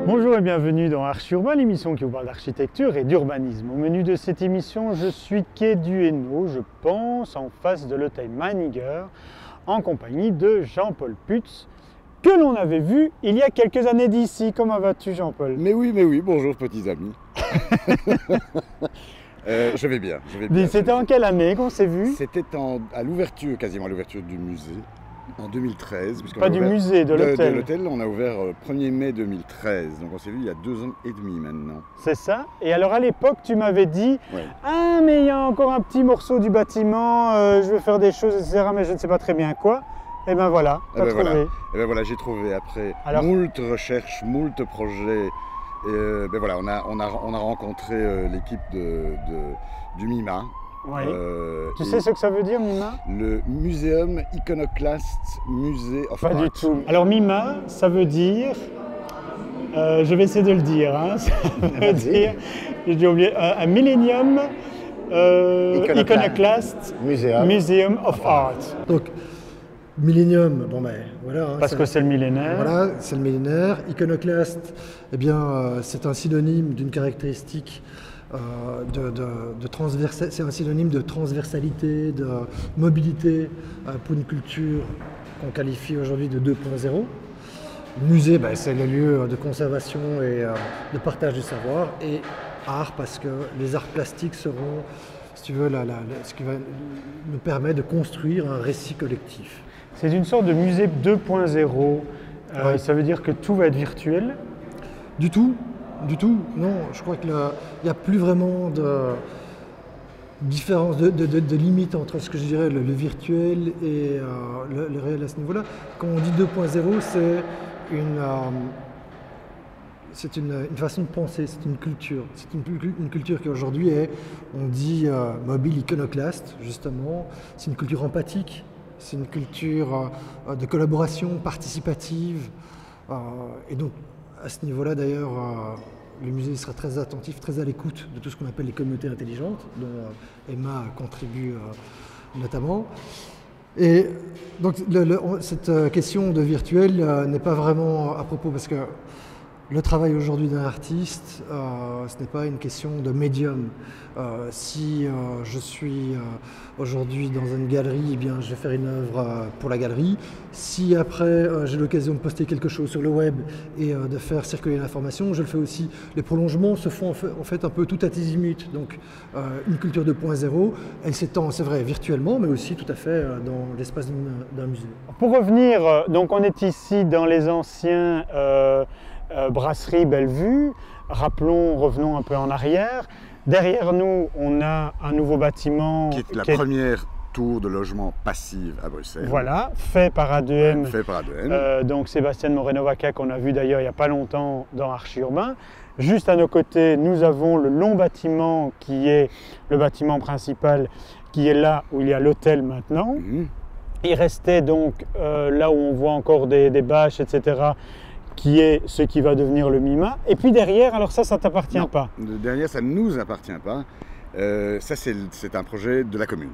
Bonjour et bienvenue dans Archi Urbain, l'émission qui vous parle d'architecture et d'urbanisme. Au menu de cette émission, je suis quai du Hainaut, je pense, en face de l'hôtel Meininger, en compagnie de Jean-Paul Putz, que l'on avait vu il y a quelques années d'ici. Comment vas-tu, Jean-Paul? Mais oui, bonjour petits amis. Je vais bien. C'était en quelle année qu'on s'est vu? C'était à l'ouverture, quasiment à l'ouverture du musée, en 2013. Pas du musée, de l'hôtel. De l'hôtel, on a ouvert 1er mai 2013, donc on s'est vu il y a 2 ans et demi maintenant. C'est ça. Et alors à l'époque, tu m'avais dit, Ouais. ah mais il y a encore un petit morceau du bâtiment, je veux faire des choses, etc., mais je ne sais pas très bien quoi. Et ben voilà, t'as trouvé. Et ben voilà, j'ai trouvé après Alors, moult recherches, moult projets. Et ben voilà, on a rencontré l'équipe du MIMA. oui. Tu sais ce que ça veut dire, MIMA? Le Museum Iconoclast Musée of Pas Art. du tout. Alors MIMA, ça veut dire, je vais essayer de le dire, hein, ça veut dire, j'ai oublié, un Millennium Iconoclast Museum of Art. Donc, Millennium, bon ben voilà. Parce que c'est le millénaire. Voilà, c'est le millénaire. Iconoclaste, eh bien, c'est un synonyme d'une caractéristique c'est un synonyme de transversalité, de mobilité pour une culture qu'on qualifie aujourd'hui de 2.0. Musée, ben, c'est le lieu de conservation et de partage du savoir. Et art, parce que les arts plastiques seront, si tu veux, ce qui va nous permettre de construire un récit collectif. C'est une sorte de musée 2.0. Ouais. Ça veut dire que tout va être virtuel? Du tout. Non, je crois qu'il n'y a plus vraiment de différence, de limite entre ce que je dirais le virtuel et le réel à ce niveau-là. Quand on dit 2.0, c'est une façon de penser, c'est une culture. C'est une culture qui aujourd'hui est, on dit, mobile iconoclaste, justement. C'est une culture empathique, c'est une culture de collaboration participative. Et donc, à ce niveau-là, d'ailleurs, le musée sera très attentif, très à l'écoute de tout ce qu'on appelle les communautés intelligentes, dont Emma contribue notamment. Et donc, cette question de virtuel n'est pas vraiment à propos, parce que le travail aujourd'hui d'un artiste, ce n'est pas une question de médium. Si je suis aujourd'hui dans une galerie, eh bien, je vais faire une œuvre pour la galerie. Si après j'ai l'occasion de poster quelque chose sur le web et de faire circuler l'information, je le fais aussi. Les prolongements se font en fait un peu tout azimut. Donc une culture 2.0, elle s'étend, c'est vrai, virtuellement, mais aussi tout à fait dans l'espace d'un musée. Pour revenir, donc on est ici dans les anciens brasserie Bellevue. Revenons un peu en arrière. Derrière nous, on a un nouveau bâtiment Qui est la première tour de logement passive à Bruxelles. Voilà, fait par ADM. Fait par ADM. Donc Sébastien Moreno-Vaca, qu'on a vu d'ailleurs il n'y a pas longtemps dans Archi Urbain. Juste à nos côtés, nous avons le long bâtiment qui est le bâtiment principal, qui est là où il y a l'hôtel maintenant. Il restait donc là où on voit encore des bâches, etc., qui est ce qui va devenir le MIMA. Et puis derrière, alors ça t'appartient pas? Derrière, ça ne nous appartient pas. Ça, c'est un projet de la commune.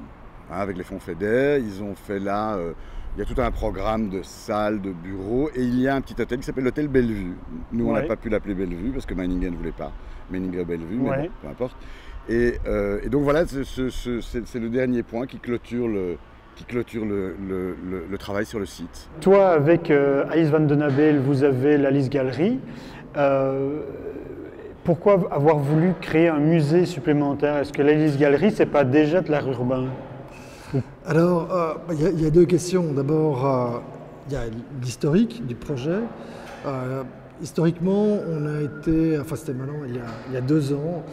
Hein, avec les fonds FEDER, ils ont fait là, il y a tout un programme de salles, de bureaux, et il y a un petit hôtel qui s'appelle l'hôtel Bellevue. Nous, on n'a pas pu l'appeler Bellevue, parce que Meininger ne voulait pas. Meininger Bellevue, mais bon, peu importe. Et donc voilà, c'est le dernier point qui clôture le travail sur le site. Toi, avec Alice Van Den Abel, vous avez l'Alice Galerie. Pourquoi avoir voulu créer un musée supplémentaire? Est-ce que l'Alice Galerie, c'est pas déjà de l'art urbain? Alors, il y a 2 questions. D'abord, il y a l'historique du projet. Historiquement, on a été, enfin c'était maintenant il y a 2 ans,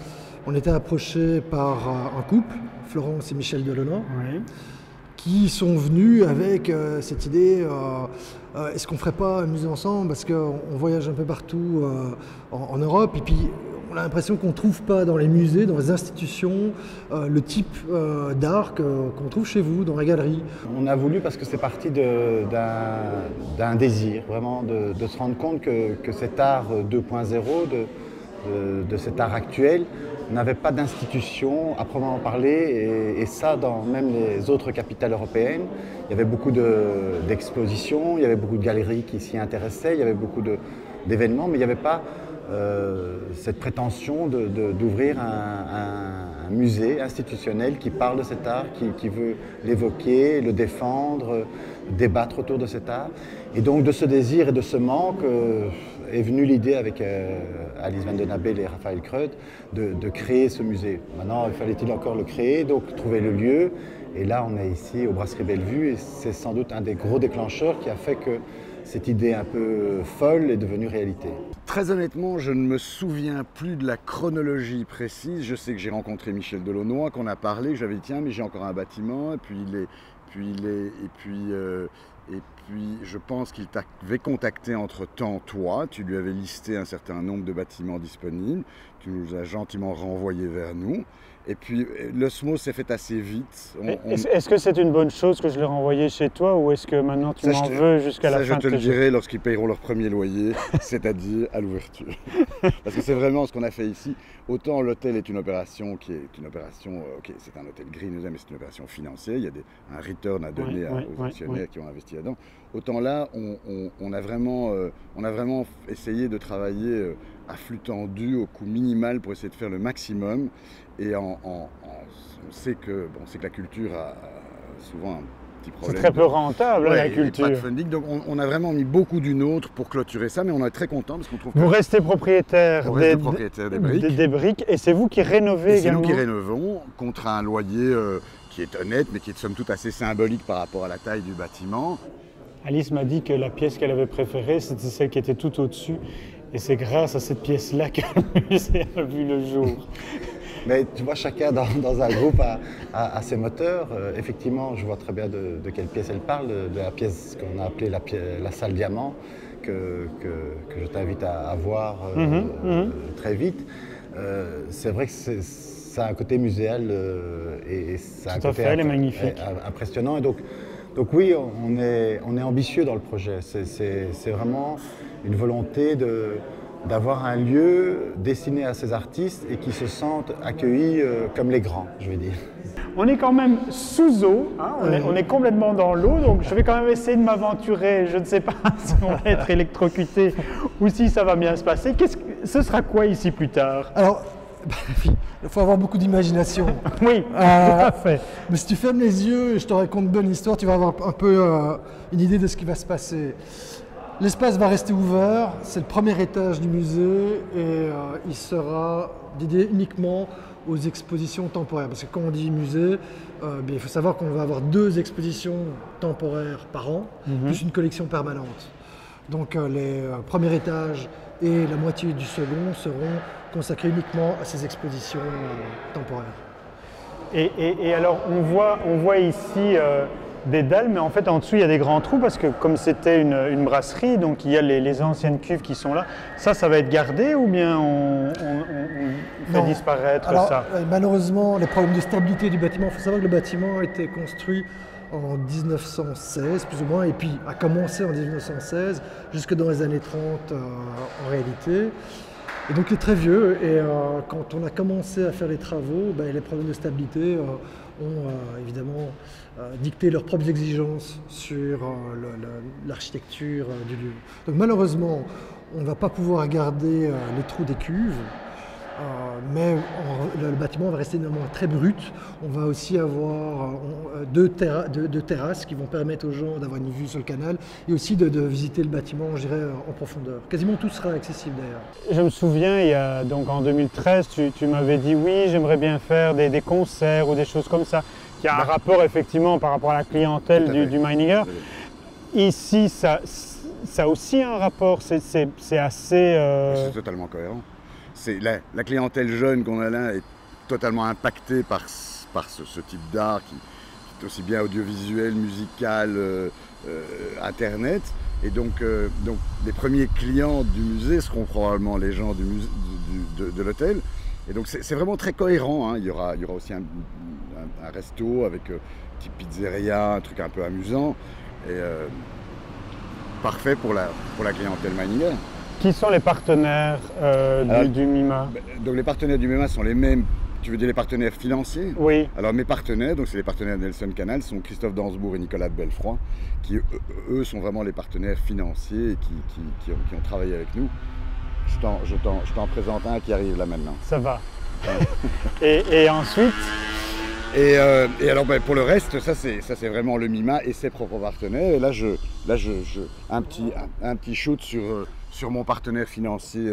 on était approché par un couple, Florence et Michel Delaunay. Oui. Qui sont venus avec cette idée, est-ce qu'on ne ferait pas un musée ensemble, parce qu'on voyage un peu partout en Europe, et puis on a l'impression qu'on ne trouve pas dans les musées, dans les institutions, le type d'art qu'on trouve chez vous, dans la galerie. On a voulu parce que c'est parti d'un désir, vraiment, de se rendre compte que cet art 2.0, de cet art actuel n'avait pas d'institution à proprement parler, et ça dans même les autres capitales européennes. Il y avait beaucoup d'expositions, il y avait beaucoup de galeries qui s'y intéressaient, il y avait beaucoup d'événements, mais il n'y avait pas cette prétention d'ouvrir un musée institutionnel qui parle de cet art, qui veut l'évoquer, le défendre, débattre autour de cet art. Et donc de ce désir et de ce manque est venue l'idée avec Alice Van den Abel et Raphaël Kreut de créer ce musée. Maintenant, fallait-il encore le créer, donc trouver le lieu. Et là, on est ici au Brasserie Bellevue, et c'est sans doute un des gros déclencheurs qui a fait que cette idée un peu folle est devenue réalité. Très honnêtement, je ne me souviens plus de la chronologie précise. Je sais que j'ai rencontré Michel Delaunoy, qu'on a parlé, que j'avais dit tiens, mais j'ai encore un bâtiment, et puis je pense qu'il t'avait contacté entre-temps, toi, tu lui avais listé un certain nombre de bâtiments disponibles, tu nous as gentiment renvoyés vers nous. Et puis l'osmose s'est fait assez vite. Est-ce que c'est une bonne chose que je l'ai renvoyé chez toi, ou est-ce que maintenant tu m'en veux jusqu'à la fin de Ça, je te le dirai lorsqu'ils payeront leur premier loyer, c'est-à-dire à l'ouverture. Parce que c'est vraiment ce qu'on a fait ici. Autant l'hôtel est une opération qui est une opération, ok, c'est un hôtel green, mais c'est une opération financière, il y a un return à donner aux actionnaires qui ont investi là-dedans. Autant là, on a vraiment essayé de travailler à flux tendu, au coût minimal pour essayer de faire le maximum. Et on sait que la culture a souvent un petit problème. C'est très peu rentable, la culture. Pas de funding, donc on a vraiment mis beaucoup du nôtre pour clôturer ça, mais on est très content parce qu'on trouve Vous restez propriétaire des briques, et c'est vous qui rénovez également. C'est nous qui rénovons contre un loyer qui est honnête, mais qui est de somme toute assez symbolique par rapport à la taille du bâtiment. Alice m'a dit que la pièce qu'elle avait préférée, c'était celle qui était tout au-dessus. Et c'est grâce à cette pièce-là que le musée a vu le jour. Mais tu vois, chacun dans un groupe a ses moteurs. Effectivement, je vois très bien de quelle pièce elle parle, de la pièce qu'on a appelée la salle diamant, que je t'invite à voir très vite. C'est vrai que ça a un côté muséal et ça a un côté impressionnant. Et donc oui, on est ambitieux dans le projet. C'est vraiment une volonté d'avoir un lieu destiné à ces artistes et qui se sentent accueillis comme les grands, je vais dire. On est quand même sous eau, hein, on est complètement dans l'eau, donc je vais quand même essayer de m'aventurer. Je ne sais pas si on va être électrocuté ou si ça va bien se passer. Ce sera quoi ici plus tard? Alors, il faut avoir beaucoup d'imagination. Oui, tout à fait. Mais si tu fermes les yeux et je te raconte bien l'histoire, tu vas avoir un peu une idée de ce qui va se passer. L'espace va rester ouvert, c'est le premier étage du musée et il sera dédié uniquement aux expositions temporaires. Parce que quand on dit musée, il faut savoir qu'on va avoir 2 expositions temporaires par an, plus une collection permanente. Donc les premiers étages et la moitié du second seront consacrés uniquement à ces expositions temporaires. Et alors on voit ici des dalles, mais en fait en dessous il y a des grands trous parce que comme c'était une brasserie, donc il y a les anciennes cuves qui sont là. Ça va être gardé ou bien on fait disparaître ça? Malheureusement, les problèmes de stabilité du bâtiment, il faut savoir que le bâtiment a été construit en 1916 plus ou moins, et puis a commencé en 1916 jusque dans les années 30 en réalité. Et donc il est très vieux et quand on a commencé à faire les travaux, les problèmes de stabilité ont évidemment dicté leurs propres exigences sur l'architecture du lieu. Donc malheureusement, on ne va pas pouvoir garder les trous des cuves, mais le bâtiment va rester néanmoins très brut. On va aussi avoir 2 terrasses qui vont permettre aux gens d'avoir une vue sur le canal et aussi de visiter le bâtiment, je dirais, en profondeur. Quasiment tout sera accessible d'ailleurs. Je me souviens, donc en 2013, tu m'avais dit oui, j'aimerais bien faire des concerts ou des choses comme ça, qui a un rapport effectivement par rapport à la clientèle du Meininger. Ici, ça a aussi un rapport, c'est assez... C'est totalement cohérent. La clientèle jeune qu'on a là est totalement impactée par ce type d'art qui est aussi bien audiovisuel, musical, internet. Et donc les premiers clients du musée seront probablement les gens de l'hôtel. Et donc c'est vraiment très cohérent, hein. Il y aura aussi un resto avec petite pizzeria, un truc un peu amusant. Et parfait pour la clientèle Meininger. Qui sont les partenaires du MIMA? Donc les partenaires du MEMA sont les mêmes, tu veux dire les partenaires financiers? Oui. Alors mes partenaires, donc c'est les partenaires de Nelson Canal, sont Christophe Dansbourg et Nicolas de Belfroy, qui eux sont vraiment les partenaires financiers et qui ont travaillé avec nous. Je t'en présente un qui arrive là maintenant. Ça va. et ensuite? Et alors pour le reste, ça c'est vraiment le MIMA et ses propres partenaires. Et là, un petit shoot sur mon partenaire financier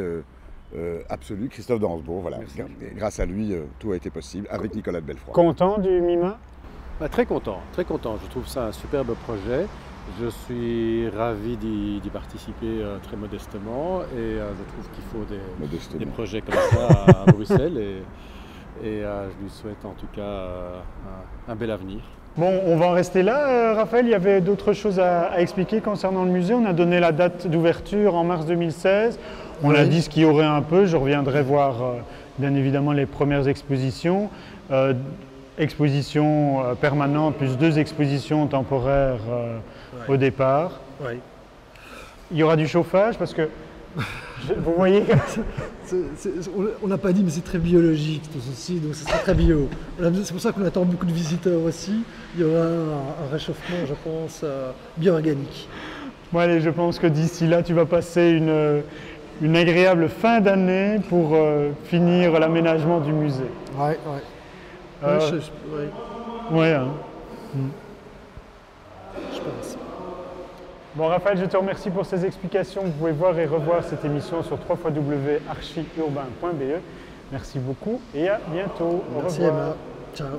absolu, Christophe Dansbourg. Voilà. Et grâce à lui, tout a été possible avec Nicolas de Belfroy. Content du MIMA? Très content, très content. Je trouve ça un superbe projet. Je suis ravi d'y participer très modestement et je trouve qu'il faut des projets comme ça à Bruxelles et je lui souhaite en tout cas un bel avenir. Bon, on va en rester là. Raphaël, il y avait d'autres choses à expliquer concernant le musée. On a donné la date d'ouverture en mars 2016. On a dit ce qu'il y aurait un peu. Je reviendrai voir bien évidemment les premières expositions. Exposition permanente plus 2 expositions temporaires au départ. Ouais. Il y aura du chauffage parce que, vous voyez, on n'a pas dit, mais c'est très biologique tout ceci, donc ce sera très bio. C'est pour ça qu'on attend beaucoup de visiteurs aussi. Il y aura un réchauffement, je pense, bio-organique. Bon, allez, je pense que d'ici là, tu vas passer une agréable fin d'année pour finir l'aménagement du musée. Ouais. Ouais, hein. Je pense. Bon, Raphaël, je te remercie pour ces explications. Vous pouvez voir et revoir cette émission sur www.archiurbain.be. Merci beaucoup et à bientôt. Merci Au revoir. Emma. Ciao.